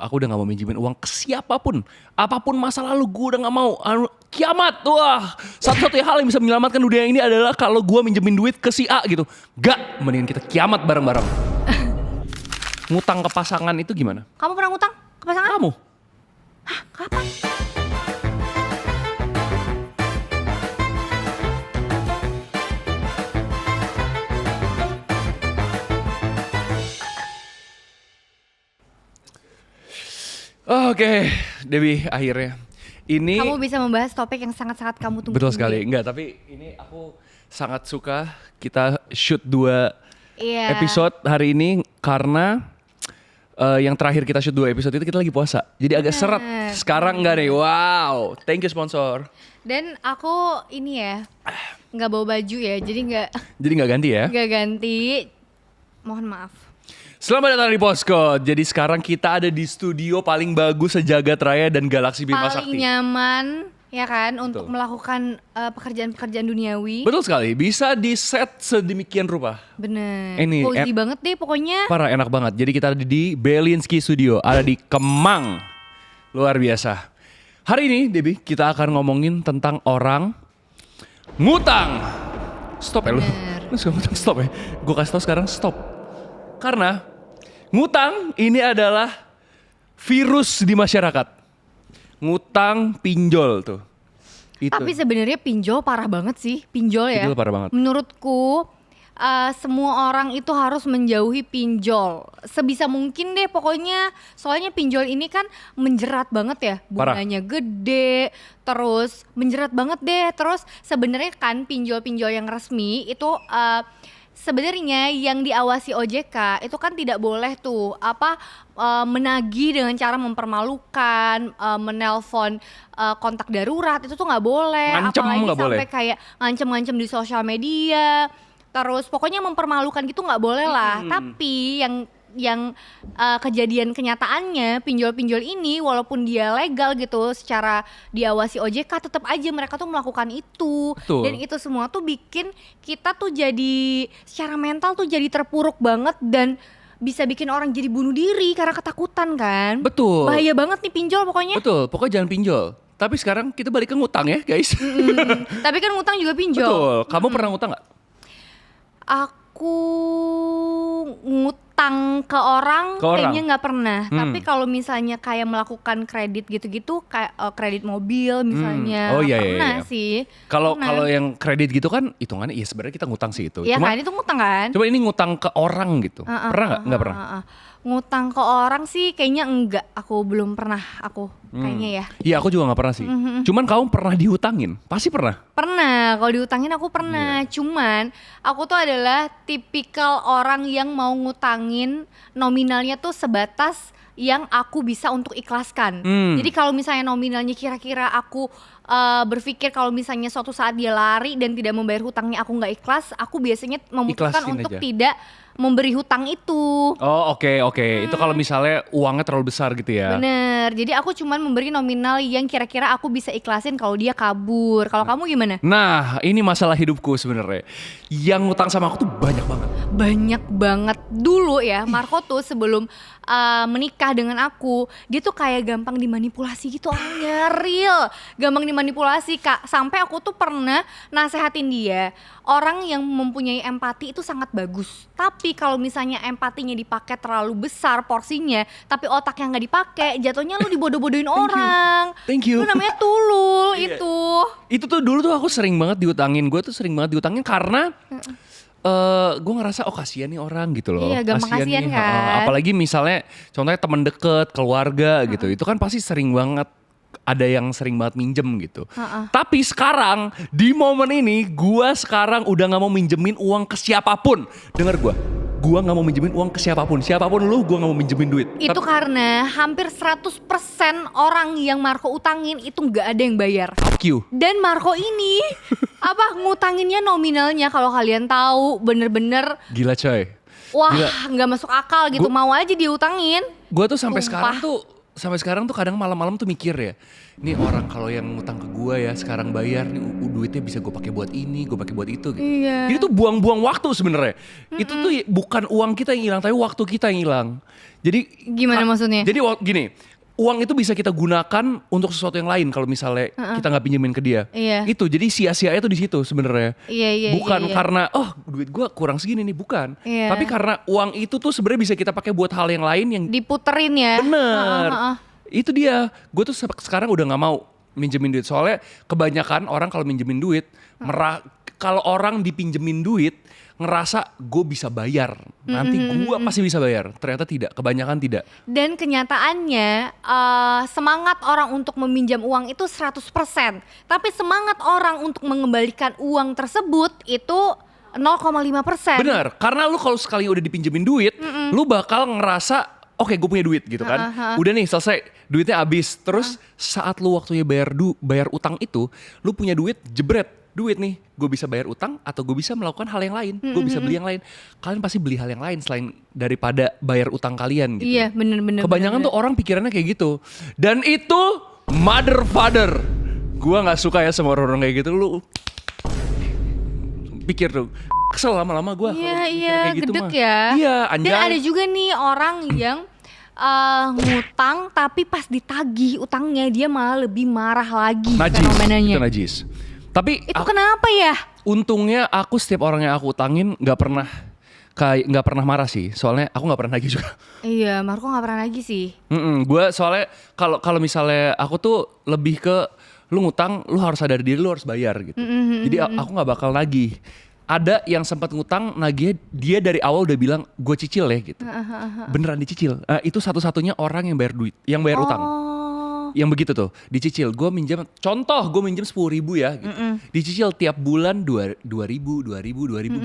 Aku udah gak mau minjemin uang ke siapapun. Apapun masa lalu gue udah gak mau. Kiamat, wah. Satu-satunya hal yang bisa menyelamatkan dunia ini adalah kalau gue minjemin duit ke si A gitu. Gak, mendingan kita kiamat bareng-bareng. Ngutang ke pasangan itu gimana? Kamu pernah ngutang ke pasangan? Kamu? Hah, kapan? Oke, Dewi, akhirnya. Ini Kamu bisa membahas topik yang sangat-sangat kamu tunggu. betul sekali. Enggak, tapi ini aku sangat suka kita shoot 2 Iya. episode hari ini karena yang terakhir kita shoot 2 episode itu kita lagi puasa. Jadi agak seret. Sekarang enggak nih. Wow, thank you sponsor. Dan aku ini ya, nggak bawa baju ya, jadi Jadi nggak ganti ya? nggak ganti. Mohon maaf. Selamat datang di Posko. Jadi sekarang kita ada di studio paling bagus sejagat raya dan galaksi Bima Paling Sakti. nyaman ya kan untuk Betul. melakukan pekerjaan-pekerjaan duniawi. Betul sekali. Bisa di set sedemikian rupa. Bener. Ini Cozy banget deh pokoknya. Parah, enak banget. Jadi kita ada di Belinsky Studio, ada di Kemang. Luar biasa. Hari ini, Debbie, kita akan ngomongin tentang orang ngutang. Stop ya lu. Bener. Lu suka ngutang, stop ya. Gue kasih tau sekarang stop. Karena ngutang ini adalah virus di masyarakat. Ngutang pinjol tuh. Itu. Tapi sebenarnya pinjol parah banget sih, pinjol ya. Pinjol parah banget. Menurutku semua orang itu harus menjauhi pinjol sebisa mungkin deh pokoknya. Soalnya pinjol ini kan menjerat banget ya, Parah. bunganya gede, terus menjerat banget deh. Terus sebenarnya kan pinjol-pinjol yang resmi itu sebenarnya yang diawasi OJK itu kan tidak boleh tuh menagih dengan cara mempermalukan, menelpon kontak darurat, itu tuh nggak boleh. Ngancem apalagi nggak sampai boleh. kayak ngancem-ngancem di sosial media, terus pokoknya mempermalukan gitu nggak boleh lah. Tapi yang kejadian kenyataannya pinjol-pinjol ini walaupun dia legal gitu secara diawasi OJK, tetap aja mereka tuh melakukan itu. Betul. Dan itu semua tuh bikin kita tuh jadi secara mental tuh jadi terpuruk banget dan bisa bikin orang jadi bunuh diri karena ketakutan kan. Betul. Bahaya banget nih pinjol pokoknya. Betul, pokoknya jangan pinjol. Tapi sekarang kita balik ke ngutang ya, guys. Tapi kan ngutang juga pinjol. Betul. Kamu pernah ngutang nggak? Aku ngutang ke orang, Ke orang? kayaknya nggak pernah. Tapi kalau misalnya kayak melakukan kredit gitu-gitu, kayak kredit mobil misalnya, Oh, iya, iya, pernah iya. sih. Kalau Pernah. kalau yang kredit gitu kan hitungannya iya sebenarnya kita ngutang sih itu. Iya Cuma kan, itu ngutang kan? coba ini ngutang ke orang gitu. Pernah nggak? Nggak pernah. Ngutang ke orang sih kayaknya enggak. Aku belum pernah, kayaknya ya. Iya, aku juga nggak pernah sih. Cuman kamu pernah dihutangin? Pasti pernah. Pernah, kalau diutangin aku pernah. Cuman aku tuh adalah tipikal orang yang mau ngutangin nominalnya tuh sebatas yang aku bisa untuk ikhlaskan. Jadi kalau misalnya nominalnya kira-kira aku berpikir kalau misalnya suatu saat dia lari dan tidak membayar hutangnya aku nggak ikhlas, aku biasanya memutuskan Ikhlasin untuk aja. tidak memberi hutang itu. Oh, oke. Itu kalau misalnya uangnya terlalu besar gitu ya. Bener, jadi aku cuman memberi nominal yang kira-kira aku bisa ikhlasin kalau dia kabur. Kalau kamu gimana? Nah, ini masalah hidupku sebenarnya. Yang ngutang sama aku tuh banyak banget. Banyak banget. Dulu ya, Marco tuh sebelum menikah dengan aku, dia tuh kayak gampang dimanipulasi gitu orangnya, real. Gampang dimanipulasi, Kak. Sampai aku tuh pernah nasehatin dia, orang yang mempunyai empati itu sangat bagus. Tapi kalau misalnya empatinya dipakai terlalu besar porsinya, tapi otaknya nggak dipakai, jatuhnya lu dibodoh-bodohin orang. Thank you. Itu namanya tulul Iya. itu. Itu tuh dulu tuh aku sering banget diutangin. Gue tuh sering banget diutangin karena gue ngerasa kasihan nih orang gitu loh. Iya, gampang kasihan nih, kan. apalagi misalnya contohnya teman deket, keluarga gitu. Itu kan pasti sering banget ada yang sering banget minjem gitu. Tapi sekarang di momen ini gue sekarang udah nggak mau minjemin uang ke siapapun. Dengar gue nggak mau minjemin uang ke siapapun. Siapapun lu, gue nggak mau minjemin duit. Itu karena hampir 100% orang yang Marco utangin itu nggak ada yang bayar. Fuck you. Dan Marco ini ngutanginnya nominalnya kalau kalian tahu bener-bener Gila coy. wah Gila. nggak masuk akal gitu. Mau aja diutangin. Gue tuh sampai Sumpah. sekarang tuh sampai sekarang tuh kadang malam-malam tuh mikir ya, ini orang kalau yang ngutang ke gue ya sekarang bayar nih duitnya bisa gue pakai buat ini, gue pakai buat itu gitu. Iya. Jadi tuh buang-buang waktu sebenarnya. Itu tuh bukan uang kita yang hilang, tapi waktu kita yang hilang. Jadi Gimana maksudnya? Jadi gini, uang itu bisa kita gunakan untuk sesuatu yang lain kalau misalnya kita nggak pinjemin ke dia. Iya. Itu jadi sia-sianya tuh di situ sebenarnya. Iya. Bukan karena duit gue kurang segini nih, bukan. Iya. Tapi karena uang itu tuh sebenarnya bisa kita pakai buat hal yang lain yang Diputerin ya. bener. Itu dia. Gue tuh sekarang udah nggak mau minjemin duit, soalnya kebanyakan orang kalau minjemin duit, kalau orang dipinjemin duit ngerasa gue bisa bayar, nanti gue pasti bisa bayar. Ternyata tidak, kebanyakan tidak. Dan kenyataannya semangat orang untuk meminjam uang itu 100%. Tapi semangat orang untuk mengembalikan uang tersebut itu 0,5%. Benar, karena lu kalau sekali udah dipinjemin duit, lu bakal ngerasa oke, gue punya duit gitu kan. Udah nih selesai, duitnya habis. Terus saat lu waktunya bayar utang itu, lu punya duit, jebret. Duit nih, gue bisa bayar utang atau gue bisa melakukan hal yang lain, gue bisa beli yang lain. Kalian pasti beli hal yang lain selain daripada bayar utang kalian gitu. Iya, bener. Kebanyakan tuh orang pikirannya kayak gitu. Dan itu mother father. Gue nggak suka ya sama orang-orang kayak gitu. Lu pikir tuh, kesel lama-lama gue. Iya, gitu gedek mah. ya. Iya, anjay. Dan ada juga nih orang yang ngutang tapi pas ditagih utangnya dia malah lebih marah lagi Najis, fenomenanya. itu najis. Tapi Itu kenapa ya? untungnya aku setiap orang yang aku utangin nggak pernah marah sih. Soalnya aku nggak pernah nagih juga. Iya, Marco nggak pernah lagi sih. Gue soalnya kalau misalnya aku tuh lebih ke lu ngutang, lu harus sadar diri, lu harus bayar gitu. Jadi aku nggak bakal nagih. Ada yang sempat ngutang, nagih dia dari awal udah bilang gue cicil ya gitu. Beneran dicicil. Itu satu-satunya orang yang bayar duit, yang bayar utang. Yang begitu tuh, dicicil. Gue minjam 10.000 ya gitu. Dicicil tiap bulan 2.000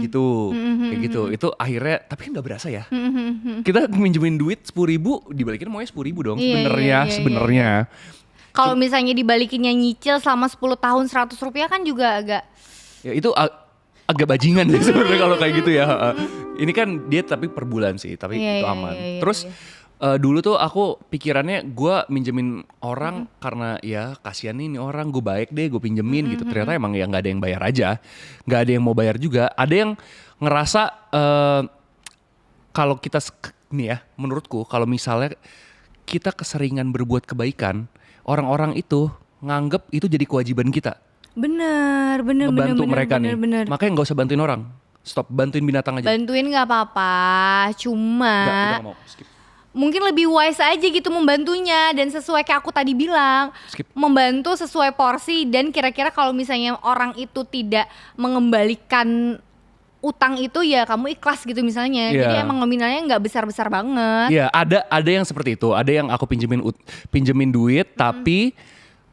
gitu. Kayak gitu. Itu akhirnya, tapi kan gak berasa ya. Kita minjemin duit 10.000, dibalikin maunya 10.000 dong sebenarnya. Kalau misalnya dibalikinnya nyicil selama 10 tahun 100 rupiah kan juga agak. Ya itu agak bajingan sih sebenarnya kalau kayak gitu ya. Ini kan dia tapi per bulan sih, tapi itu aman. Terus dulu tuh aku pikirannya gue minjemin orang karena ya kasihan nih orang, gue baik deh gue pinjemin gitu. Ternyata emang ya nggak ada yang bayar aja, nggak ada yang mau bayar juga. Ada yang ngerasa kalau kita nih ya, menurutku kalau misalnya kita keseringan berbuat kebaikan, orang-orang itu nganggep itu jadi kewajiban kita. Bener. Ngebantu mereka nih. Makanya nggak usah bantuin orang, stop, bantuin binatang aja. Bantuin nggak apa-apa, cuma Nggak mau, skip. mungkin lebih wise aja gitu membantunya, dan sesuai kayak aku tadi bilang, Skip. membantu sesuai porsi. Dan kira-kira kalau misalnya orang itu tidak mengembalikan utang itu ya kamu ikhlas gitu misalnya. Jadi emang nominalnya nggak besar-besar banget. Iya, ada yang seperti itu. Ada yang aku pinjemin duit tapi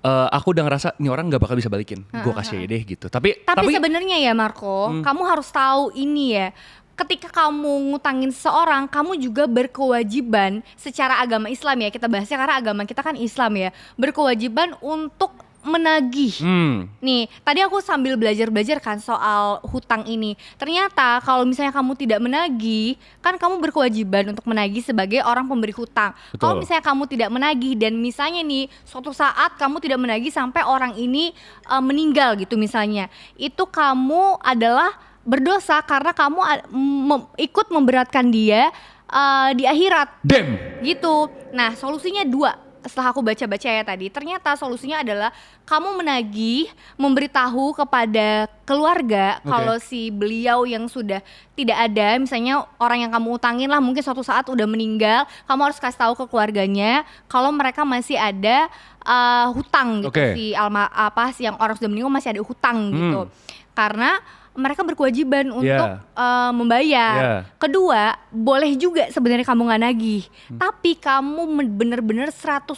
aku udah ngerasa nih orang nggak bakal bisa balikin. Gue kasih aja deh gitu. Tapi Sebenarnya ya Marco, kamu harus tahu ini ya. Ketika kamu ngutangin seseorang, kamu juga berkewajiban secara agama Islam ya. Kita bahasnya karena agama kita kan Islam ya. Berkewajiban untuk menagih. Nih, tadi aku sambil belajar kan soal hutang ini. Ternyata kalau misalnya kamu tidak menagih, kan kamu berkewajiban untuk menagih sebagai orang pemberi hutang. Kalau misalnya kamu tidak menagih dan misalnya nih suatu saat kamu tidak menagih sampai orang ini meninggal gitu misalnya, itu kamu adalah berdosa karena kamu ikut memberatkan dia di akhirat. Damn. Gitu. Nah, solusinya 2. Setelah aku baca-baca ya tadi, ternyata solusinya adalah kamu menagih, memberitahu kepada keluarga kalau si beliau yang sudah tidak ada, misalnya orang yang kamu utangin lah mungkin suatu saat udah meninggal, kamu harus kasih tahu ke keluarganya kalau mereka masih ada hutang gitu, si yang orang sudah meninggal masih ada hutang gitu. Karena mereka berkewajiban untuk membayar. Kedua, boleh juga sebenarnya kamu nggak nagih, tapi kamu bener-bener 100%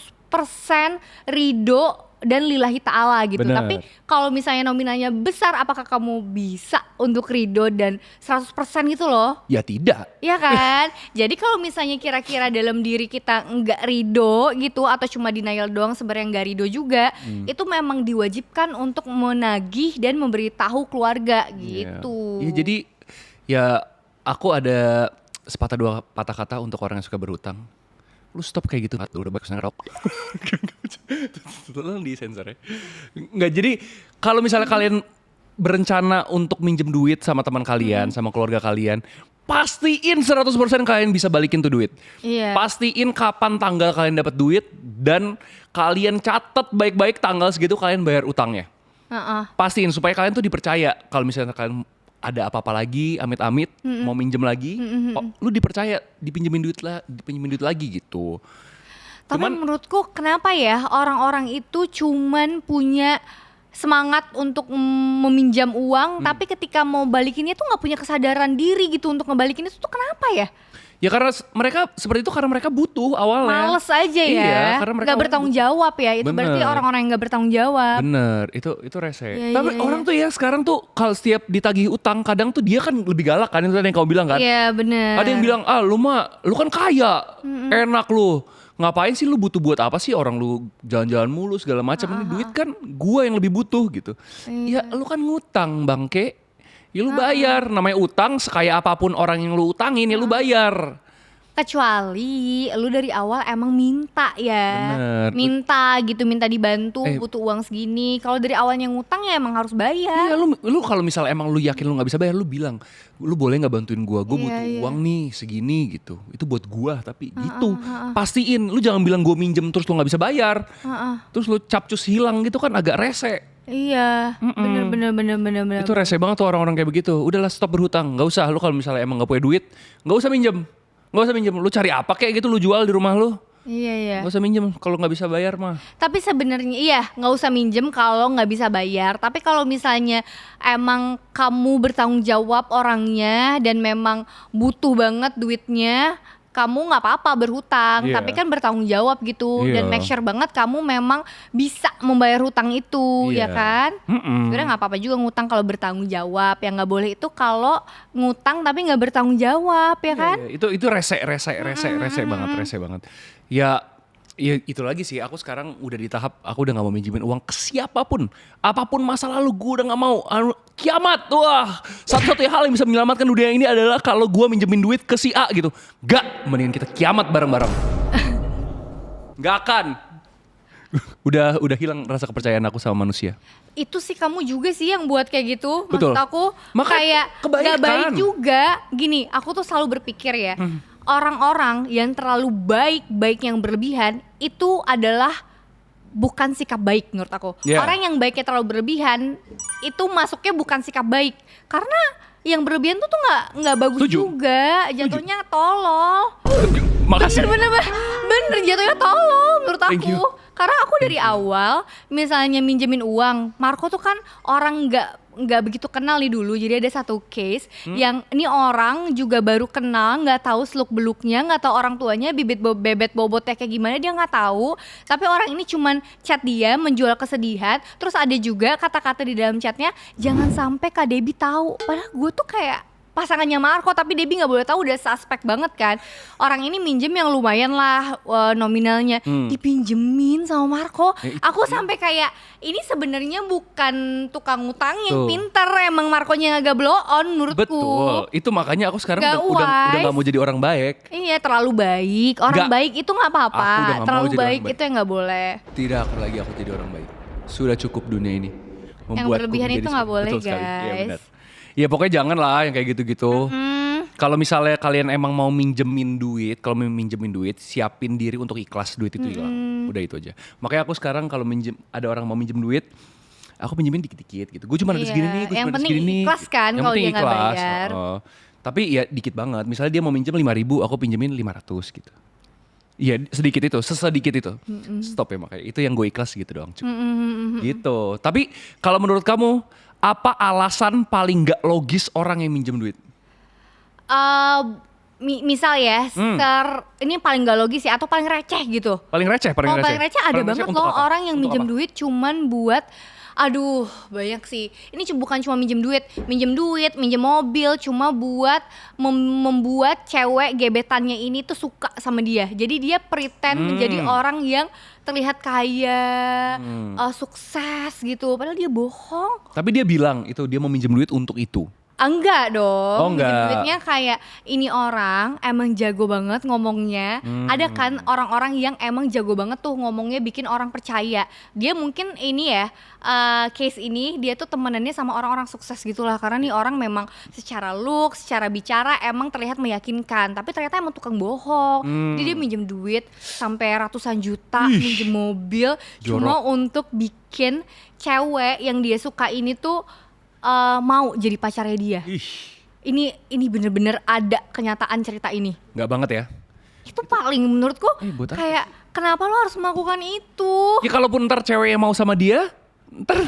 ridho dan lillahi ta'ala gitu. Bener. Tapi kalau misalnya nominalnya besar, apakah kamu bisa untuk ridho dan 100% gitu loh? Ya tidak. Iya kan? Jadi kalau misalnya kira-kira dalam diri kita nggak ridho gitu, atau cuma denial doang sebenarnya nggak ridho juga, itu memang diwajibkan untuk menagih dan memberitahu keluarga gitu. Iya, jadi ya aku ada sepatah dua patah kata untuk orang yang suka berhutang. lu stop kayak gitu. Udah bagus ngerok. Tolong di sensor ya. Nggak, jadi kalau misalnya kalian berencana untuk minjem duit sama teman kalian, sama keluarga kalian, pastiin 100% kalian bisa balikin tuh duit. Iya. Pastiin kapan tanggal kalian dapat duit dan kalian catat baik-baik tanggal segitu kalian bayar utangnya. Pastiin supaya kalian tuh dipercaya kalau misalnya kalian ada apa-apa lagi, amit-amit mau minjem lagi, lu dipercaya dipinjemin duit lagi gitu. Tapi menurutku kenapa ya orang-orang itu cuman punya semangat untuk meminjam uang, tapi ketika mau balikinnya tuh nggak punya kesadaran diri gitu untuk ngebalikinnya tuh kenapa ya? Ya karena mereka seperti itu karena mereka butuh awalnya. Males aja ya, Iya, karena mereka nggak bertanggung jawab ya. Itu berarti Bener. orang-orang yang nggak bertanggung jawab. Bener, itu rese. Iya, Tapi iya, orang tuh ya sekarang tuh kalau setiap ditagih utang kadang tuh dia kan lebih galak kan, itu tadi yang kamu bilang kan. Iya bener. Ada yang bilang, lu kan kaya, enak lu. Ngapain sih lu butuh buat apa sih, orang lu jalan-jalan mulu segala macam, ini duit kan gua yang lebih butuh gitu. Ya lu kan ngutang bangke, ya lu bayar, namanya utang, sekaya apapun orang yang lu utangin ya lu bayar. Kecuali lu dari awal emang minta ya. Bener. Minta gitu, minta dibantu, Eh. butuh uang segini. Kalau dari awalnya ngutang ya emang harus bayar. Iya, lu kalau misalnya emang lu yakin lu nggak bisa bayar, lu bilang, lu boleh nggak bantuin gua Iya, butuh iya. uang nih segini gitu, itu buat gua, tapi gitu. Pastiin, lu jangan bilang gua minjem terus lu nggak bisa bayar, terus lu capcus hilang gitu kan agak rese. Iya, bener. Itu rese banget tuh orang-orang kayak begitu. Udahlah, stop berhutang, nggak usah. Lu kalau misalnya emang nggak punya duit, nggak usah minjem. Lu cari apa kayak gitu, lu jual di rumah lu. Iya. Nggak usah minjem kalau nggak bisa bayar mah. Tapi sebenarnya iya nggak usah minjem kalau nggak bisa bayar. Tapi kalau misalnya emang kamu bertanggung jawab orangnya dan memang butuh banget duitnya, kamu nggak apa-apa berhutang. Iya. Tapi kan bertanggung jawab gitu dan Iya. make sure banget kamu memang bisa membayar hutang itu, ya Iya. kan? Mm-mm. Sebenarnya nggak apa-apa juga ngutang kalau bertanggung jawab. Yang nggak boleh itu kalau ngutang tapi nggak bertanggung jawab, ya kan? Iya, itu rese banget. Ya itu lagi sih, aku sekarang udah di tahap aku udah gak mau minjemin uang ke siapapun. Apapun masa lalu gue udah gak mau. Kiamat, wah, satu-satunya hal yang bisa menyelamatkan dunia ini adalah kalau gue minjemin duit ke si A gitu. Gak, mendingan kita kiamat bareng-bareng. Gak akan. Udah hilang rasa kepercayaan aku sama manusia. Itu sih kamu juga sih yang buat kayak gitu. Betul. Maksud aku Makanya kayak kebaikan. gak baik juga. Gini, aku tuh selalu berpikir ya, orang-orang yang terlalu baik yang berlebihan itu adalah bukan sikap baik menurut aku. Yeah. Orang yang baiknya terlalu berlebihan itu masuknya bukan sikap baik. Karena yang berlebihan tuh nggak bagus Setuju. juga. Jatuhnya tolol. Makasih. Bener jatuhnya tolol menurut Thank aku. you. Karena aku dari awal misalnya minjemin uang, Marco tuh kan orang nggak begitu kenal nih dulu. Jadi ada satu case yang ini orang juga baru kenal, nggak tahu seluk beluknya, nggak tahu orang tuanya bebet bobotnya kayak gimana, dia nggak tahu. Tapi orang ini cuman chat dia menjual kesedihan. Terus ada juga kata-kata di dalam chatnya, jangan sampai Kak Debbie tahu. Padahal gue tuh kayak pasangannya Marco, tapi Debbie nggak boleh tahu, udah suspek banget kan. Orang ini minjem yang lumayan lah nominalnya, dipinjemin sama Marco. Aku sampai kayak ini sebenarnya bukan tukang utang yang Tuh. pinter, emang Marconya agak blow on menurutku. Betul, itu makanya aku sekarang Gak udah wise. gak mau jadi orang baik. Iya, terlalu baik. Orang Nggak. baik itu nggak Aku udah apa-apa. nggak mau Terlalu jadi orang baik baik. itu yang nggak boleh. Tidak akan lagi aku jadi orang baik. Sudah cukup dunia ini. Membuatku berlebihan menjadi itu nggak seperti- boleh, Betul sekali. Iya, guys. benar. Ya pokoknya jangan lah yang kayak gitu-gitu. Kalau misalnya kalian emang mau minjemin duit, kalau mau minjemin duit, siapin diri untuk ikhlas duit itu hilang. Udah itu aja. Makanya aku sekarang kalau ada orang mau minjem duit, aku pinjemin dikit-dikit gitu. Gue cuma ada Iya, segini nih, gue yang cuma ada penting segini nih. ikhlas kan Yang kalau penting dia nggak ikhlas, bayar. Tapi ya dikit banget. Misalnya dia mau minjem 5.000, aku pinjemin 500 gitu. Iya sedikit itu, sesedikit itu. Stop ya makanya. Itu yang gue ikhlas gitu doang. Cukup. Gitu. Tapi kalau menurut kamu, apa alasan paling gak logis orang yang minjem duit? Misal ya, ini paling gak logis ya, atau paling receh gitu. Paling receh, Paling receh ada banget untuk loh apa? orang yang Untuk minjem apa? duit cuman buat, aduh banyak sih. Ini bukan cuma minjem duit, minjem mobil, cuma buat membuat cewek gebetannya ini tuh suka sama dia. Jadi dia pretend menjadi orang yang terlihat kaya, sukses gitu. Padahal dia bohong. Tapi dia bilang itu dia mau minjem duit untuk itu. Enggak dong, Oh, enggak. minjem duitnya kayak ini orang emang jago banget ngomongnya. Ada kan orang-orang yang emang jago banget tuh ngomongnya bikin orang percaya. Dia mungkin ini ya, case ini dia tuh temenannya sama orang-orang sukses gitulah. Karena nih orang memang secara look, secara bicara emang terlihat meyakinkan. Tapi ternyata emang tukang bohong. Jadi dia minjem duit sampai ratusan juta, minjem mobil. Cuma untuk bikin cewek yang dia suka ini tuh mau jadi pacarnya dia. Ini bener-bener ada kenyataan cerita ini. Nggak banget ya? Itu paling menurutku buat apa kayak kenapa lo harus melakukan itu? Ya kalaupun ntar cewek yang mau sama dia, ntar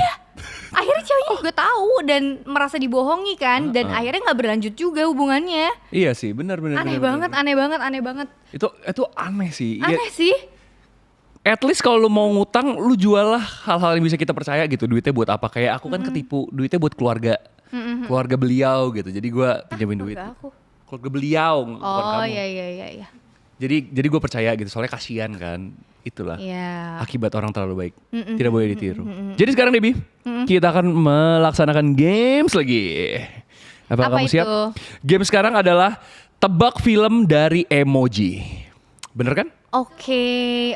Akhirnya ceweknya juga tahu dan merasa dibohongi kan, dan akhirnya nggak berlanjut juga hubungannya. iya sih, benar. Aneh banget. Itu aneh sih. Ya, Aneh sih. at least kalau lu mau ngutang, lu jual lah hal-hal yang bisa kita percaya gitu. Duitnya buat apa? Kayak aku kan ketipu, duitnya buat keluarga. Keluarga beliau gitu. Jadi gue pinjamin duit. Keluarga aku. Keluarga beliau, bukan Oh kamu. iya. Jadi gue percaya gitu, soalnya kasihan kan. Itulah Iya. akibat orang terlalu baik. Tidak boleh ditiru. Jadi sekarang Debbie, kita akan melaksanakan games lagi. Apa kamu siap? itu? Game sekarang adalah tebak film dari emoji. Bener kan? Oke.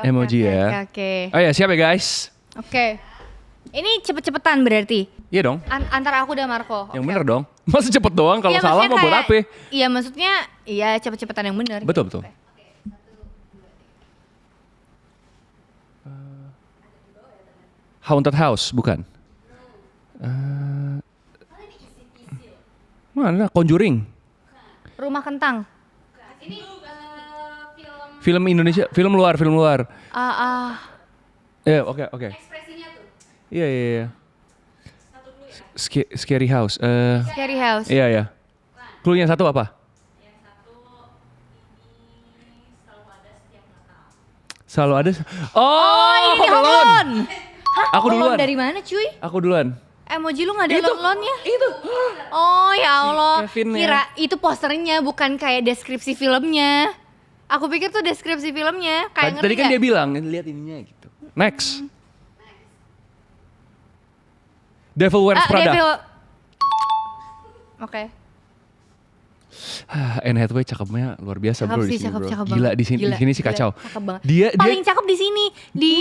Emoji ya. Oke. Oh ya, siap ya guys? Oke. Ini cepet-cepetan berarti. Iya dong. Antara aku dan Marco. Yang Oke. bener dong. Masa cepet doang, kalau Iya, salah maksudnya mah buat kayak- apa? Iya maksudnya, iya cepet-cepetan yang bener. Betul. Oke. Haunted House, bukan? Mana? Conjuring. Rumah kentang. Film Indonesia, film luar. Ya, oke. Iya. Scary House. Scary House. Iya. Cluenya satu apa? Selalu ada. Oh, ini Home Home Alone. Alone. Hah? Aku Home Alone duluan. dari mana cuy? Aku duluan. Emoji lu gak ada Itu. lon-lonnya? Itu. Oh ya Allah, Kevin ya. kira itu posternya bukan kayak deskripsi filmnya. Aku pikir tuh deskripsi filmnya. Kayak Tadi ngerti kan gak? dia bilang, lihat ininya gitu. Next. Devil Wears Prada. Oke. Anne Hathaway cakepnya luar biasa Cakep bro sih, di sini bro. cakep Gila banget. di sini sih Gila, kacau. cakep banget. Dia Paling cakep di sini di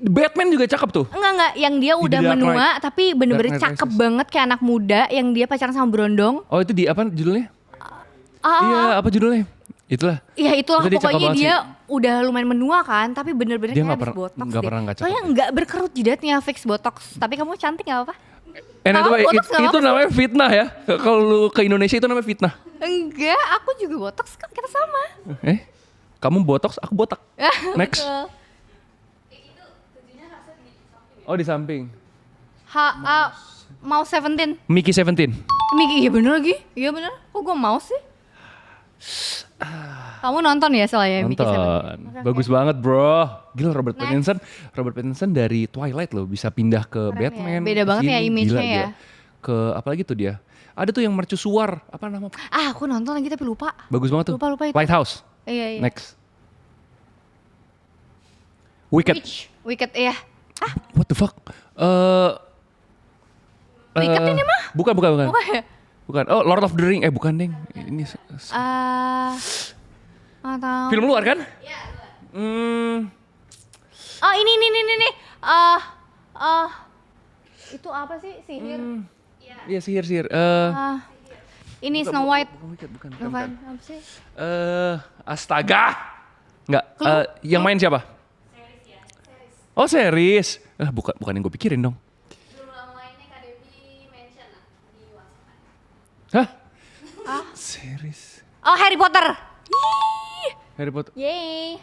Batman juga cakep tuh. enggak yang dia Di udah The Dark menua tapi bener-bener Dark Knight cakep Rises. banget kayak anak muda yang dia pacaran sama berondong. Oh itu di apa judulnya? Ah, Iya apa judulnya? Itulah. Iya itulah Itu dia cakep pokoknya banget dia sih. udah lumayan menua kan, tapi bener-bener Dia kayak nggak habis pernah- botox nggak deh. pernah nggak Soalnya cakep. nggak berkerut jidatnya, fix botox. Tapi kamu cantik nggak apa-apa? Anne Tahu, Hathaway botox nggak itu apa-apa namanya fitnah ya. Kalau lu ke Indonesia itu namanya fitnah. Enggak, aku juga botox kok, kita sama. Kamu botox, aku botak. Next. Betul. Oh di samping. Mau 17. Mickey 17. Miki, iya bener lagi. Iya bener. Kok gue mau sih? Kamu nonton ya soalnya Mickey 17? Nonton. Oke, Bagus banget bro. Gila Robert Next. Pattinson dari Twilight loh bisa pindah ke Keren Batman. ya. Beda ke banget ya sini. image-nya Gila, ya. gila. Ke apa lagi tuh dia? Ada tuh yang mercusuar. Apa nama? Aku nonton lagi tapi lupa. Bagus banget tuh. Lupa itu. Lighthouse. Iya. Next. Wicked. Wicked, iya. What the fuck? Wicked ini mah? Bukan. Bukan ya? Bukan. Oh, Lord of the Ring. Bukan, Deng. Ini Atau... film luar kan? Iya, Hmm, Oh, ini. Itu apa sih? Sihir. iya sihir. Ini Snow White. Bukan. Bukan, apa sih? Astaga. Enggak. Clue? Yang main siapa? Oh, series. Bukan yang gue pikirin dong. Hah? Series. Oh, Harry Potter. Harry Potter. Yeay.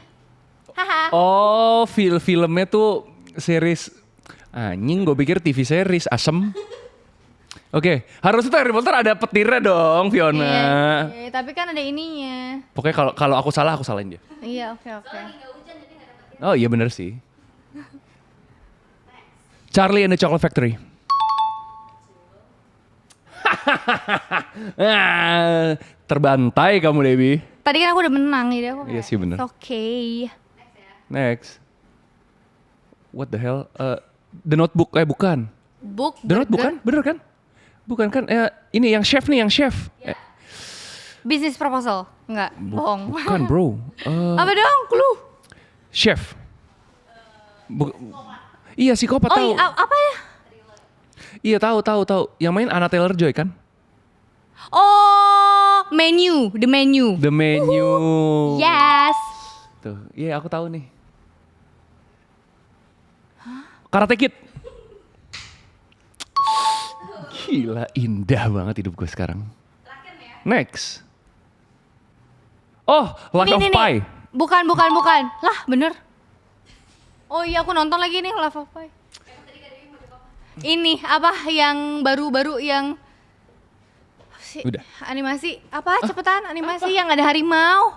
Haha. Oh, filmnya tuh series. Anjing, gue pikir TV series, asem. Oke, harusnya tuh Harry Potter ada petirnya dong, Fiona. Iya, tapi kan ada ininya. Pokoknya kalau aku salah, aku salahin dia. Iya, oke. Oh iya bener sih. Charlie and the Chocolate Factory. Terbantai kamu, Debbie. Tadi kan aku udah menang, jadi aku Iya sih, bener. Oke. Next. What the hell? The Notebook, bukan. Book. The Notebook Burger. kan? Bener kan? Bukan kan? Ini yang chef nih, yang chef. Business proposal? Enggak, bohong. Bukan bro. Apa dong, clue? Chef. Iya psikopat Oh, tahu. apa ya? Iya tahu. Yang main Anna Taylor-Joy kan? Oh, menu, the menu. The Menu. Yes. Tuh, iya aku tahu nih. Karate Kid. Gila, indah banget hidup gue sekarang. Next. Oh, Life of Pi. Bukan. Lah, bener. Oh iya, aku nonton lagi nih Life of Pi. Ini apa yang baru-baru yang Udah. animasi apa cepetan animasi yang ada harimau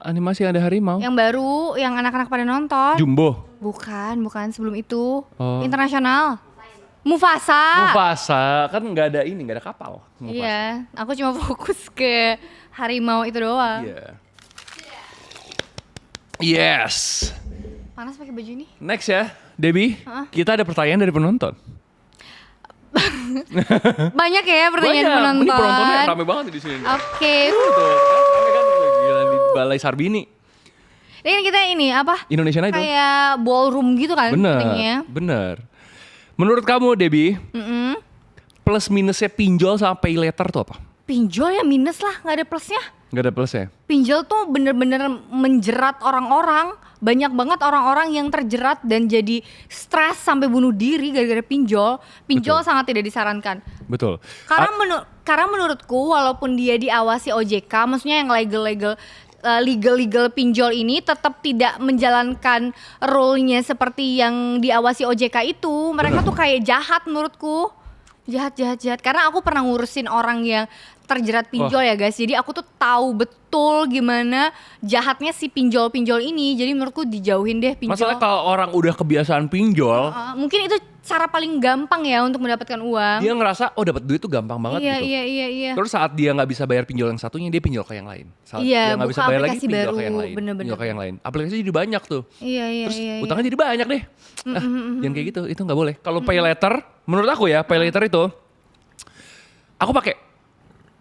Animasi yang ada harimau. yang baru yang anak-anak pada nonton. Jumbo. Bukan sebelum itu. Oh. Internasional. Mufasa. Kan nggak ada ini, nggak ada kapal. Mufasa. Iya, aku cuma fokus ke harimau itu doang. Iya. Yes. Panas pakai baju ini. Next ya, Debbie. Kita ada pertanyaan dari penonton. Banyak ya pertanyaan Banyak. penonton. Ini penontonnya rame banget di sini. Oke. Tuh, rame kan gila di Balai Sarbini. Ini kan kita ini apa? Indonesian Idol. Kayak ballroom gitu kan settingnya. Bener. Menurut kamu Debbie, plus minusnya pinjol sama pay later tuh apa? Pinjol ya minus lah, nggak ada plusnya. Nggak ada plusnya? Pinjol tuh bener-bener menjerat orang-orang. Banyak banget orang-orang yang terjerat dan jadi stres sampai bunuh diri gara-gara pinjol. Pinjol Betul. sangat tidak disarankan. Betul. Karena menurutku walaupun dia diawasi OJK, maksudnya yang legal pinjol ini tetap tidak menjalankan role-nya seperti yang diawasi OJK itu. Mereka tuh kayak jahat menurutku. Jahat. Karena aku pernah ngurusin orang yang terjerat pinjol ya guys. Jadi aku tuh tahu betul gimana jahatnya si pinjol-pinjol ini. Jadi menurutku dijauhin deh pinjol. Masalahnya kalau orang udah kebiasaan pinjol, mungkin itu cara paling gampang ya untuk mendapatkan uang. dia ngerasa dapat duit tuh gampang banget gitu. Iya. Terus saat dia nggak bisa bayar pinjol yang satunya, dia pinjol ke yang lain. Saat Iya, dia nggak bisa buka bayar lagi, aplikasi pinjol baru, ke yang lain. bener-bener. Pinjol ke yang lain. Aplikasi jadi banyak tuh. Iya. Terus utangnya jadi banyak deh. Jangan kayak gitu, itu nggak boleh. Kalau pay later, menurut aku ya, pay later itu, aku pakai.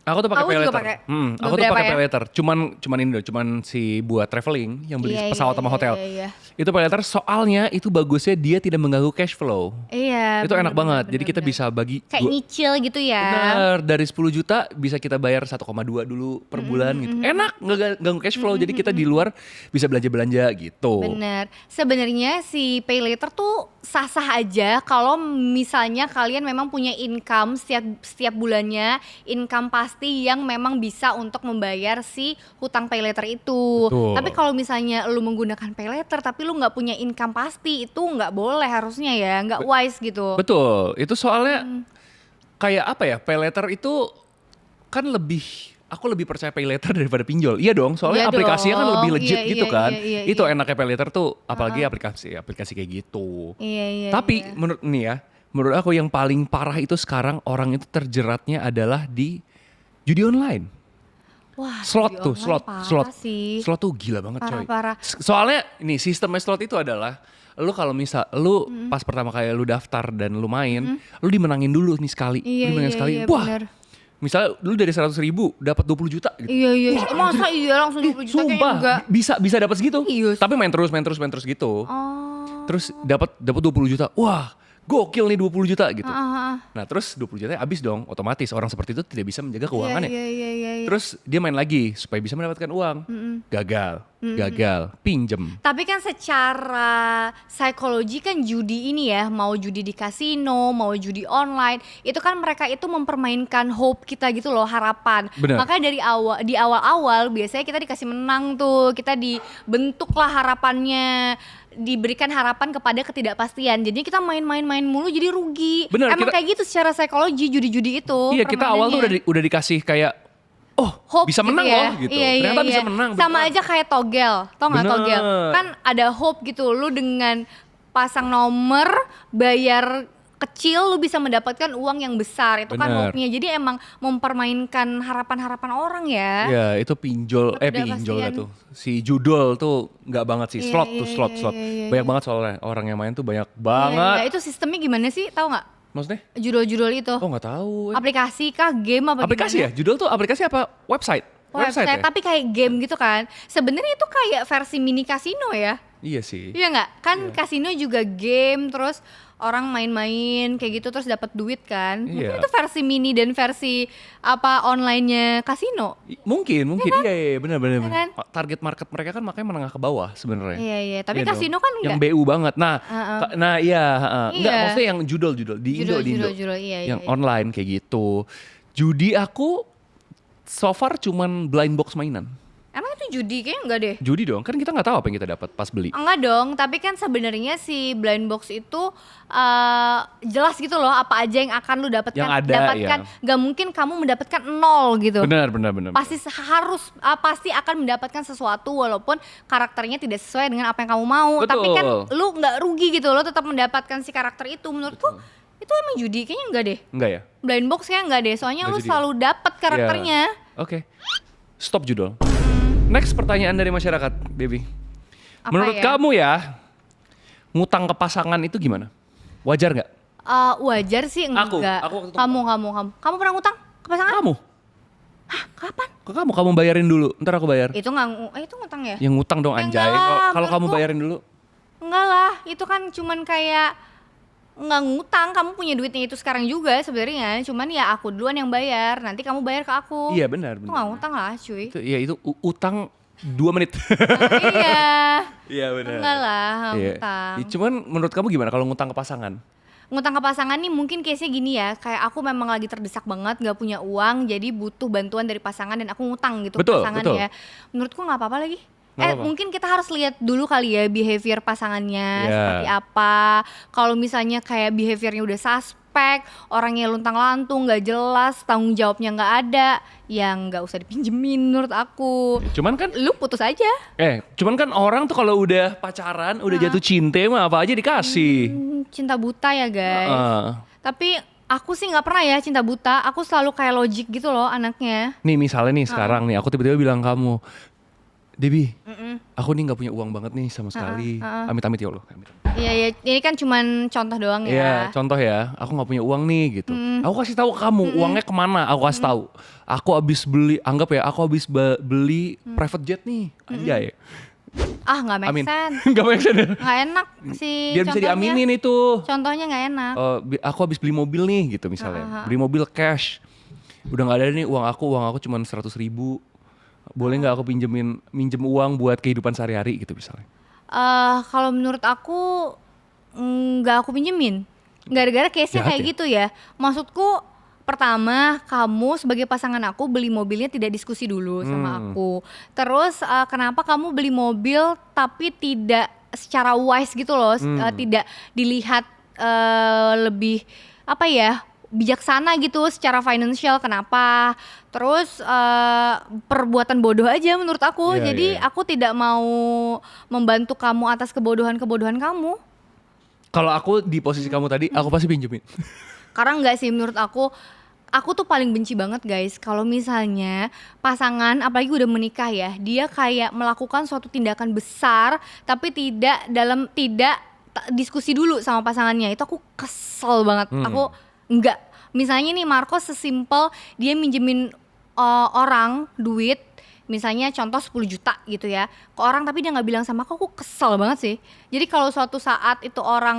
Aku tuh pakai Aku pay juga later. pakai. Aku tuh Beberapa pakai ya. pay later. Cuman ini doh, cuman si buat traveling yang beli Iya, pesawat iya, sama hotel. iya. Itu pay later soalnya itu bagusnya dia tidak mengganggu cash flow. Iya. Itu enak banget. Jadi kita bener. bisa bagi Kayak nyicil gitu ya. bener, dari 10 juta bisa kita bayar 1,2 dulu per bulan gitu. Enak, nggak ganggu cash flow. Jadi kita di luar bisa belanja-belanja gitu. Bener. Sebenarnya si pay later tuh sah-sah aja kalau misalnya kalian memang punya income setiap bulannya, income pasti yang memang bisa untuk membayar si hutang pay later itu. Betul. Tapi kalau misalnya lu menggunakan pay later tapi lu nggak punya income pasti, itu nggak boleh harusnya ya, nggak wise gitu. Betul. Itu soalnya kayak apa ya? Pay later itu kan aku lebih percaya pay later daripada pinjol. Iya dong, soalnya Iya aplikasinya kan dong. lebih legit Iya, gitu iya, kan. iya, Itu iya. enaknya pay later tuh apalagi aplikasi kayak gitu. Iya. Tapi menurut aku yang paling parah itu sekarang orang itu terjeratnya adalah di judi online. Wah, Slot judi tuh, online parah sih. slot tuh gila banget coy. Parah. Soalnya nih sistemnya slot itu adalah lu kalau lu pas pertama kali lu daftar dan lu main, lu dimenangin dulu nih sekali, Iya, dimenangin sekali. Wah, bener. misalnya lu dari 100.000 dapat 20 juta gitu. Iya. Masa iya langsung 20 juta kayaknya Sumpah, enggak. bisa dapat segitu. Iya. Tapi main terus gitu. Oh. Terus dapat 20 juta. Wah, gokil nih 20 juta gitu. Ah. Nah, terus 20 juta habis dong, otomatis orang seperti itu tidak bisa menjaga keuangannya. Iya. Terus dia main lagi supaya bisa mendapatkan uang. Gagal, pinjem. Tapi kan secara psikologi kan judi ini ya, mau judi di kasino, mau judi online, itu kan mereka itu mempermainkan hope kita gitu loh, harapan. Bener. Makanya di awal-awal biasanya kita dikasih menang tuh, kita dibentuklah harapannya, diberikan harapan kepada ketidakpastian. Jadi kita main-main mulu jadi rugi. Bener, Emang kayak gitu secara psikologi judi-judi itu. Iya, kita awal tuh permainannya. udah dikasih kayak Hope bisa gitu menang ya. loh gitu. Iya, Ternyata bisa iya. menang. Sama beneran. aja kayak togel, tau nggak Bener. togel? Kan ada hope gitu, lu dengan pasang nomor, bayar kecil, lu bisa mendapatkan uang yang besar. Itu kan Bener. hope-nya. Jadi emang mempermainkan harapan-harapan orang ya. Iya, itu pinjol Ketidakpastian. gak tuh. Si judol tuh nggak banget sih. Iya, Slot iya, tuh slot. iya, iya, Banyak banget soalnya orang yang main tuh banyak Iya, banget. itu sistemnya gimana sih, tau nggak? Maksudnya? Judul-judul itu. Oh nggak tahu. Aplikasi kah, game apa Aplikasi ya? gimana? Judul tuh aplikasi apa? Website? Website, ya? tapi kayak game gitu kan. Sebenarnya itu kayak versi mini kasino ya. Iya sih. Iya nggak? Kan kasino juga game, terus orang main-main kayak gitu terus dapat duit kan. Mungkin Iya. itu versi mini dan versi apa online-nya kasino. Mungkin. Iya, benar. kan? Target market mereka kan makanya menengah ke bawah sebenarnya. Iya, tapi Iya kasino dong. kan Yang enggak. BU banget. Nah, iya, Enggak, Iya. maksudnya yang judul di Indo. Judul, iya. Yang online kayak gitu. Judi aku so far cuman blind box mainan. Emang itu judi? Kayaknya enggak deh. Judi dong, kan kita nggak tahu apa yang kita dapat pas beli. Enggak dong, tapi kan sebenarnya si blind box itu jelas gitu loh apa aja yang akan lu dapatkan. Yang ada, ya. Gak mungkin kamu mendapatkan 0 gitu. Benar. Pasti pasti akan mendapatkan sesuatu walaupun karakternya tidak sesuai dengan apa yang kamu mau. Betul. Tapi kan lu nggak rugi gitu, lo tetap mendapatkan si karakter itu. Menurutku itu emang judi, kayaknya enggak deh. Enggak ya? Blind box kayaknya enggak deh, soalnya Nggak lu judi. selalu dapat karakternya. Oke. Stop judul. Next pertanyaan dari masyarakat, Baby. Apa Menurut ya? kamu ya, ngutang ke pasangan itu gimana? Wajar nggak? Wajar sih enggak. Aku waktu itu Kamu pernah ngutang ke pasangan? Kamu? Kapan? Ke kamu bayarin dulu, ntar aku bayar. Itu nggak itu ngutang ya? Yang ngutang dong Ya anjay. enggak lah, Kalau kamu menurutku- bayarin dulu. Enggak lah, itu kan cuman kayak nggak ngutang, kamu punya duitnya itu sekarang juga sebenarnya. Cuman ya aku duluan yang bayar, nanti kamu bayar ke aku. Iya benar. Itu nggak ngutang lah, cuy. Itu utang 2 menit. Iya. Iya benar. Enggak lah, nggak Iya. ngutang. Cuman menurut kamu gimana kalau ngutang ke pasangan? Ngutang ke pasangan nih mungkin case-nya gini ya, kayak aku memang lagi terdesak banget, nggak punya uang, jadi butuh bantuan dari pasangan dan aku ngutang gitu Betul, ke pasangan betul. ya. Menurutku nggak apa-apa lagi. Nggak apa-apa. Mungkin kita harus lihat dulu kali ya behavior pasangannya Iya. seperti apa. Kalau misalnya kayak behaviornya udah suspek, orangnya luntang-lantung, nggak jelas, tanggung jawabnya nggak ada, ya nggak usah dipinjemin menurut aku. Cuman kan Lu putus aja. cuman kan orang tuh kalau udah pacaran, udah jatuh cinta mah apa aja dikasih. Cinta buta ya guys. Heeh. Tapi aku sih nggak pernah ya cinta buta. Aku selalu kayak logik gitu loh anaknya. Nih misalnya nih sekarang nih aku tiba-tiba bilang kamu, Debbie, aku nih nggak punya uang banget nih sama sekali. Amit-amit ya Allah. Amit. Iya ya, ini kan cuman contoh doang Iya, ya. contoh ya, aku nggak punya uang nih gitu. Aku kasih tahu kamu uangnya kemana. Aku kasih tahu. Aku habis beli, anggap ya, aku habis beli private jet nih. Anjay. Ah nggak make Amin. sense. Nggak make sense. Nggak enak sih. Biar bisa contohnya. diaminin itu. Contohnya nggak enak. Aku habis beli mobil nih gitu misalnya. Beli mobil cash. Udah nggak ada nih uang aku cuma 100.000. Boleh nggak aku minjem uang buat kehidupan sehari-hari gitu misalnya. Kalau menurut aku nggak aku pinjemin. Gara-gara case-nya Jahat kayak ya? gitu ya. Maksudku pertama, kamu sebagai pasangan aku beli mobilnya tidak diskusi dulu sama aku. Terus kenapa kamu beli mobil tapi tidak secara wise gitu loh, tidak dilihat lebih apa ya, bijaksana gitu secara financial. Kenapa? Terus perbuatan bodoh aja menurut aku. Iya, Jadi iya. aku tidak mau membantu kamu atas kebodohan-kebodohan kamu. Kalau aku di posisi kamu tadi, aku pasti pinjemin. Karena enggak sih, menurut aku tuh paling benci banget guys kalau misalnya pasangan, apalagi udah menikah ya, dia kayak melakukan suatu tindakan besar tapi tidak diskusi dulu sama pasangannya. Itu aku kesel banget. Aku enggak. Misalnya nih Marco sesimpel dia minjemin orang duit, misalnya contoh 10 juta gitu ya, ke orang tapi dia nggak bilang sama aku kesel banget sih. Jadi kalau suatu saat itu orang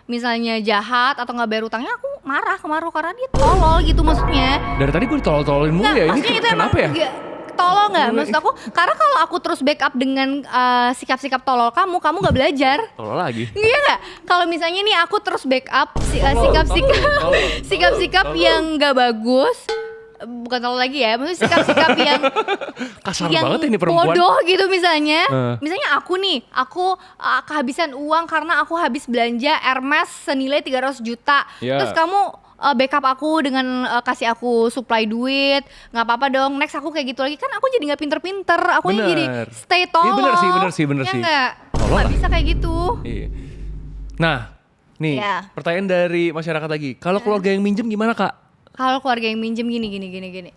misalnya jahat atau nggak bayar utangnya, aku marah karena dia tolol gitu maksudnya. Dari tadi gue ditolol-tololin mulu Nggak, ya, ini maksudnya itu emang kenapa ya? nggak tolol nggak maksud aku, karena kalau aku terus backup dengan sikap-sikap tolol kamu nggak belajar. Tolol lagi. Iya nggak? Kalau misalnya nih aku terus backup sikap-sikap yang nggak bagus, bukan tolol lagi ya, maksudnya sikap-sikap yang Kasar yang banget ini perempuan. bodoh gitu misalnya. Eh. Misalnya aku kehabisan uang karena aku habis belanja Hermes senilai 300 juta. Ya. Terus kamu backup aku dengan kasih aku supply duit, nggak apa-apa dong. Next aku kayak gitu lagi kan aku jadi nggak pinter-pinter. Aku Bener. jadi stay tolol. Iya, bener sih. Ya nggak? Tolol Nggak lah. bisa kayak gitu. Iya. Nah, nih Iya. pertanyaan dari masyarakat lagi. Kalau keluarga yang minjem gimana kak? Kalau keluarga yang minjem gini.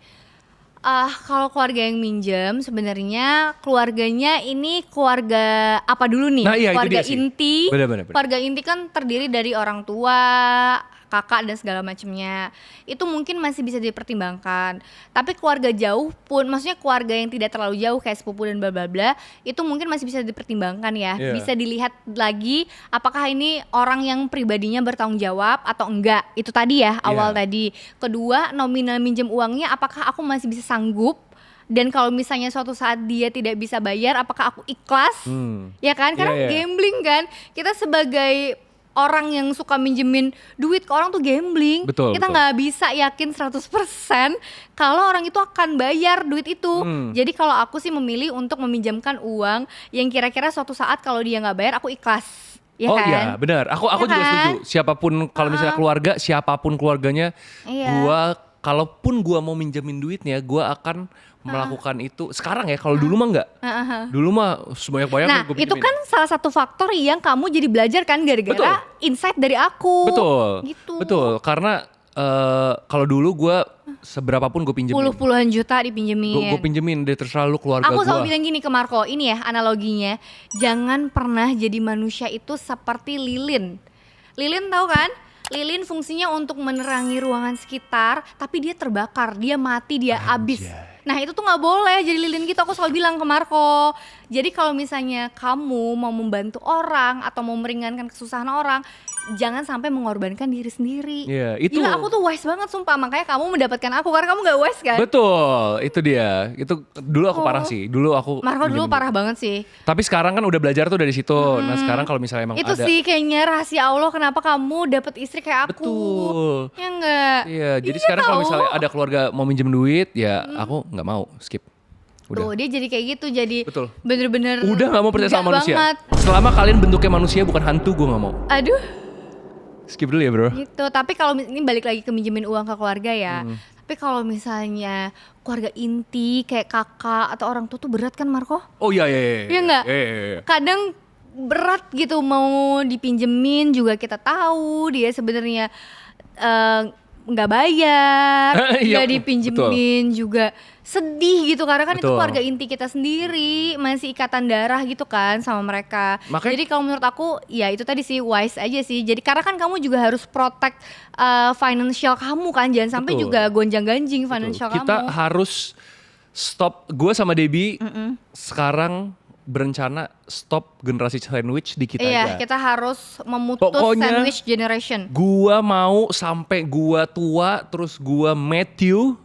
Kalau keluarga yang minjem sebenarnya keluarganya ini keluarga apa dulu nih? Nah, iya, itu Keluarga dia sih. inti. Bener. Keluarga inti kan terdiri dari orang tua, kakak dan segala macamnya. Itu mungkin masih bisa dipertimbangkan. Tapi keluarga jauh pun, maksudnya keluarga yang tidak terlalu jauh kayak sepupu dan bla bla bla, itu mungkin masih bisa dipertimbangkan ya. Iya. Bisa dilihat lagi apakah ini orang yang pribadinya bertanggung jawab atau enggak. Itu tadi ya, awal tadi. Kedua, nominal minjem uangnya apakah aku masih bisa sanggup? Dan kalau misalnya suatu saat dia tidak bisa bayar, apakah aku ikhlas? Ya kan? Karena gambling kan. Kita sebagai orang yang suka minjemin duit ke orang tuh gambling. Betul, Kita nggak bisa yakin 100% kalau orang itu akan bayar duit itu. Jadi kalau aku sih memilih untuk meminjamkan uang yang kira-kira suatu saat kalau dia nggak bayar aku ikhlas. Ya oh kan? iya benar, aku Ya juga kan? setuju. Siapapun kalau misalnya keluarga, siapapun keluarganya, Iya. kalaupun gua mau minjemin duitnya, gua akan melakukan itu. Sekarang ya, kalau dulu mah enggak. Dulu mah sebanyak-banyak Nah, gua itu pinjemin. kan salah satu faktor yang kamu jadi belajar kan gara-gara insight dari aku. Betul. Gitu. Betul, karena kalau dulu gua seberapa pun gue pinjemin. Puluhan juta dipinjemin. Gue pinjemin deh, terserah lu keluarga Aku gue. selalu bilang gini ke Marco, ini ya analoginya, jangan pernah jadi manusia itu seperti lilin. Lilin tahu kan? Lilin fungsinya untuk menerangi ruangan sekitar, tapi dia terbakar, dia mati, dia habis. Nah itu tuh nggak boleh jadi lilin gitu. Aku selalu bilang ke Marco. Jadi kalau misalnya kamu mau membantu orang atau mau meringankan kesusahan orang, jangan sampai mengorbankan diri sendiri. Iya, itu. Gila, aku tuh wise banget sumpah. Makanya kamu mendapatkan aku karena kamu gak wise kan? Betul, itu dia. Itu dulu aku parah sih. Dulu aku Marco dulu minjemin. parah banget sih. Tapi sekarang kan udah belajar tuh dari situ. Nah sekarang kalau misalnya emang Itu ada. sih kayaknya rahasia Allah kenapa kamu dapet istri kayak aku. Betul. Ya enggak? Iya, jadi sekarang kalau tahu. misalnya ada keluarga mau minjem duit, ya aku nggak mau, skip. Udah. Tuh dia jadi kayak gitu, jadi Betul. bener-bener Udah nggak mau percaya sama enggak manusia. banget. Selama kalian bentuknya manusia bukan hantu, gue nggak mau. Aduh Skip dulu ya bro. gitu. Tapi kalau ini balik lagi ke minjemin uang ke keluarga ya. Tapi kalau misalnya keluarga inti kayak kakak atau orang tua tuh berat kan Marco? Oh iya iya iya. Iya nggak? Iya. Kadang berat gitu mau dipinjemin juga kita tahu dia sebenarnya nggak bayar, Iya, nggak dipinjemin juga sedih gitu karena kan itu Betul. keluarga inti kita sendiri, masih ikatan darah gitu kan sama mereka. Makanya- Jadi kalau menurut aku ya itu tadi sih wise aja sih. Jadi karena kan kamu juga harus protect financial kamu kan, jangan sampai Betul. juga gonjang-ganjing financial Kita kamu. harus stop. Gue sama Debbie sekarang berencana stop generasi sandwich di kita Iya, aja. kita harus memutus Pokoknya- sandwich generation. Gua mau sampai gua tua, terus gua Matthew,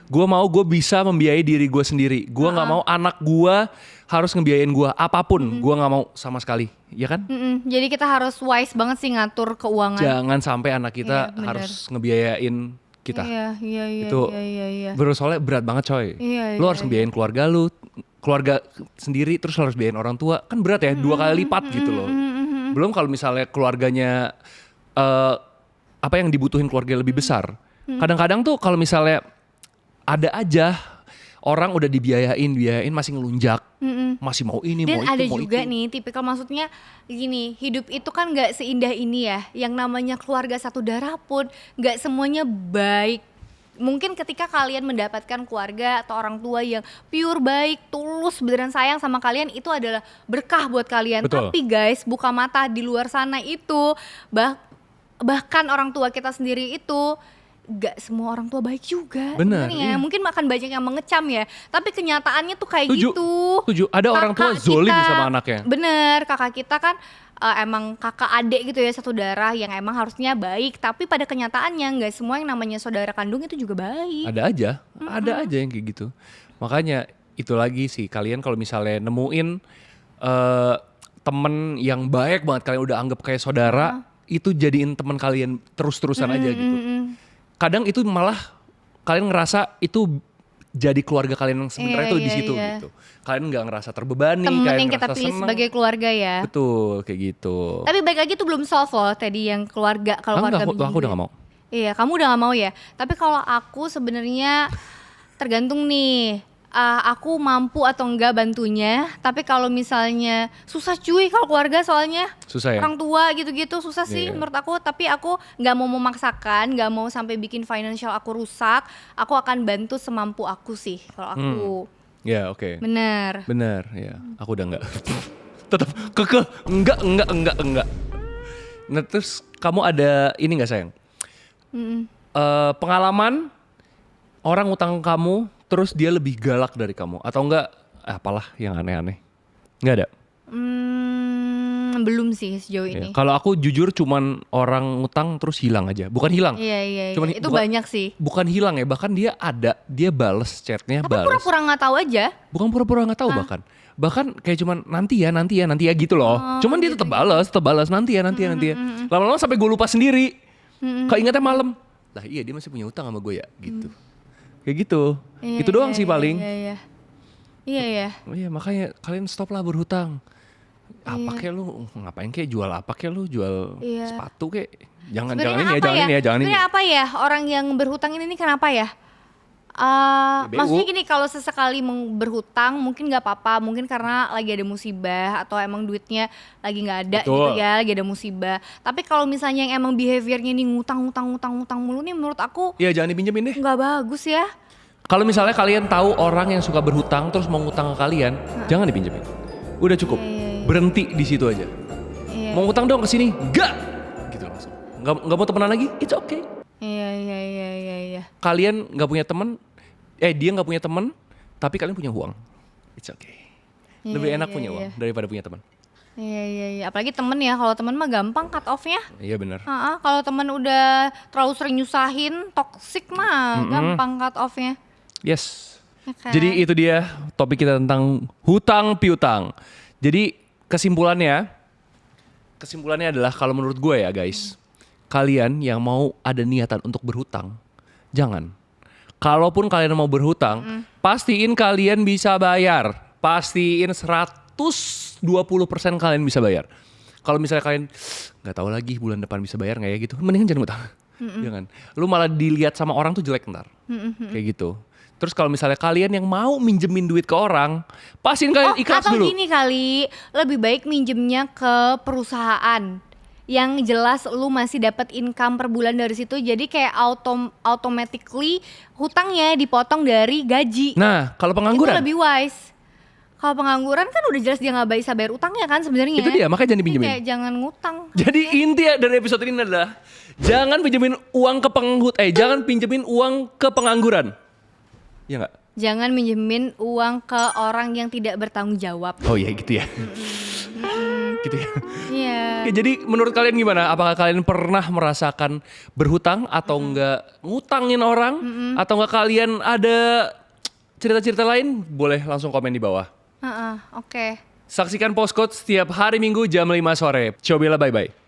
gua mau gue bisa membiayai diri gue sendiri. Gua nggak mau anak gua harus ngebiayain gua apapun. Gua nggak mau sama sekali, ya kan? Jadi kita harus wise banget sih ngatur keuangan. Jangan sampai anak kita Iya, bener. harus ngebiayain kita. Iya, Itu iya. Bener, soalnya berat banget coy. Iya, Lu harus ngebiayain keluarga lu, keluarga sendiri, terus lu harus biayain orang tua. Kan berat ya, 2 kali lipat gitu loh. Belum kalau misalnya keluarganya apa yang dibutuhin keluarga lebih besar. Kadang-kadang tuh kalau misalnya ada aja orang udah dibiayain masih ngelunjak. Masih mau ini, Dan mau itu, ada mau juga itu. nih tipikal, maksudnya gini, hidup itu kan gak seindah ini ya. Yang namanya keluarga satu darah pun gak semuanya baik. Mungkin ketika kalian mendapatkan keluarga atau orang tua yang pure baik, tulus, beneran sayang sama kalian, itu adalah berkah buat kalian. Betul. Tapi guys, buka mata, di luar sana itu bahkan orang tua kita sendiri itu gak semua orang tua baik juga. Bener, sebenarnya. iya. Mungkin makan banyak yang mengecam ya, tapi kenyataannya tuh kayak Setuju, gitu. setuju. Ada orang tua Kakak zolim kita- sama anaknya. Bener, kakak kita kan emang kakak adik gitu ya, satu darah yang emang harusnya baik, tapi pada kenyataannya nggak semua yang namanya saudara kandung itu juga baik. Ada aja yang kayak gitu. Makanya itu lagi sih, kalian kalau misalnya nemuin temen yang baik banget, kalian udah anggap kayak saudara, itu jadiin teman kalian terus-terusan aja gitu. Kadang itu malah kalian ngerasa itu jadi keluarga kalian yang sebenarnya Iya, tuh di iya, situ iya. gitu. Kalian nggak ngerasa terbebani, Temen kalian yang kita ngerasa pilih seneng. sebagai keluarga ya. Betul, kayak gitu. Tapi baik lagi tuh belum solve loh tadi yang keluarga, kalau Enggak, keluarga aku udah gak mau. Iya, kamu udah gak mau ya. Tapi kalau aku sebenarnya tergantung nih, aku mampu atau enggak bantunya. Tapi kalau misalnya susah cuy kalau keluarga, soalnya Susah ya? orang tua gitu-gitu susah sih Iya. menurut aku. Tapi aku nggak mau memaksakan, nggak mau sampai bikin financial aku rusak. Aku akan bantu semampu aku sih kalau aku. Ya oke. Bener. Bener, ya. Aku udah enggak. Tetap kekeh, enggak. Nah terus kamu ada ini enggak sayang? Pengalaman orang utang ke kamu terus dia lebih galak dari kamu atau enggak apalah yang aneh-aneh? Enggak ada. Belum sih sejauh ini. Kalau aku jujur cuman orang ngutang terus hilang aja. Bukan hilang. Iya. Cuman Itu banyak sih. Bukan hilang ya, bahkan dia ada, dia bales chatnya, Tapi bales. pura-pura nggak tahu aja. Bukan pura-pura nggak tahu bahkan kayak cuman nanti ya gitu loh. Cuman dia tetap balas nanti ya. Lama-lama sampai gue lupa sendiri. Keingetnya malam. Lah iya dia masih punya utang sama gue ya gitu. Kayak gitu. Itu doang sih paling. Iya. Iya makanya kalian stop lah berhutang. Apa kek lu ngapain kek jual apa kek lu jual sepatu kek jangan ini ya. Sebenarnya apa ya orang yang berhutang ini kenapa ya? Maksudnya gini kalau sesekali berhutang mungkin nggak apa-apa, mungkin karena lagi ada musibah atau emang duitnya lagi nggak ada. Betul. Gitu ya, lagi ada musibah. Tapi kalau misalnya yang emang behaviornya nih ngutang mulu nih menurut aku iya jangan dipinjemin deh. nggak bagus ya. Kalau misalnya kalian tahu orang yang suka berhutang terus mau ngutang ke kalian, jangan dipinjemin. Udah cukup. Berhenti di situ aja. Mau ngutang dong ke sini? Enggak. Gitu langsung. Enggak mau temenan lagi? It's okay. Iya. Kalian enggak punya teman, dia enggak punya teman, tapi kalian punya uang. It's okay. Lebih enak punya uang daripada punya teman. Iya. Apalagi temen ya, kalau temen mah gampang cut off-nya. Iya benar. Kalau temen udah terlalu sering nyusahin, toxic mah gampang cut off-nya. Yes. Ya kan? Jadi itu dia topik kita tentang hutang piutang. Jadi kesimpulannya adalah kalau menurut gue ya guys, kalian yang mau ada niatan untuk berhutang, jangan. Kalaupun kalian mau berhutang, pastiin kalian bisa bayar. Pastiin 120% kalian bisa bayar. Kalau misalnya kalian nggak tahu lagi bulan depan bisa bayar nggak ya gitu, mendingan jangan hutang. Jangan. Lu malah dilihat sama orang tuh jelek ntar. Kayak gitu. Terus kalau misalnya kalian yang mau minjemin duit ke orang, pastiin kalian ikhlas atau dulu. gini kali, lebih baik minjemnya ke perusahaan yang jelas lu masih dapat income per bulan dari situ, jadi kayak automatically hutangnya dipotong dari gaji. Nah, kalau pengangguran Itu lebih wise. Kalau pengangguran kan udah jelas dia nggak bisa bayar utangnya kan sebenarnya. itu dia, makanya jangan dipinjemin. Kayak jangan ngutang. Jadi inti dari episode ini adalah jangan pinjemin uang ke jangan pinjemin uang ke pengangguran. Iya nggak? Jangan minjemin uang ke orang yang tidak bertanggung jawab. Oh iya gitu ya. Gitu ya. Iya. Oke, jadi menurut kalian gimana? Apakah kalian pernah merasakan berhutang atau enggak ngutangin orang? Atau enggak kalian ada cerita-cerita lain? Boleh langsung komen di bawah. Oke. Saksikan Postcode setiap hari Minggu jam 5 sore. Ciao Bella, bye-bye.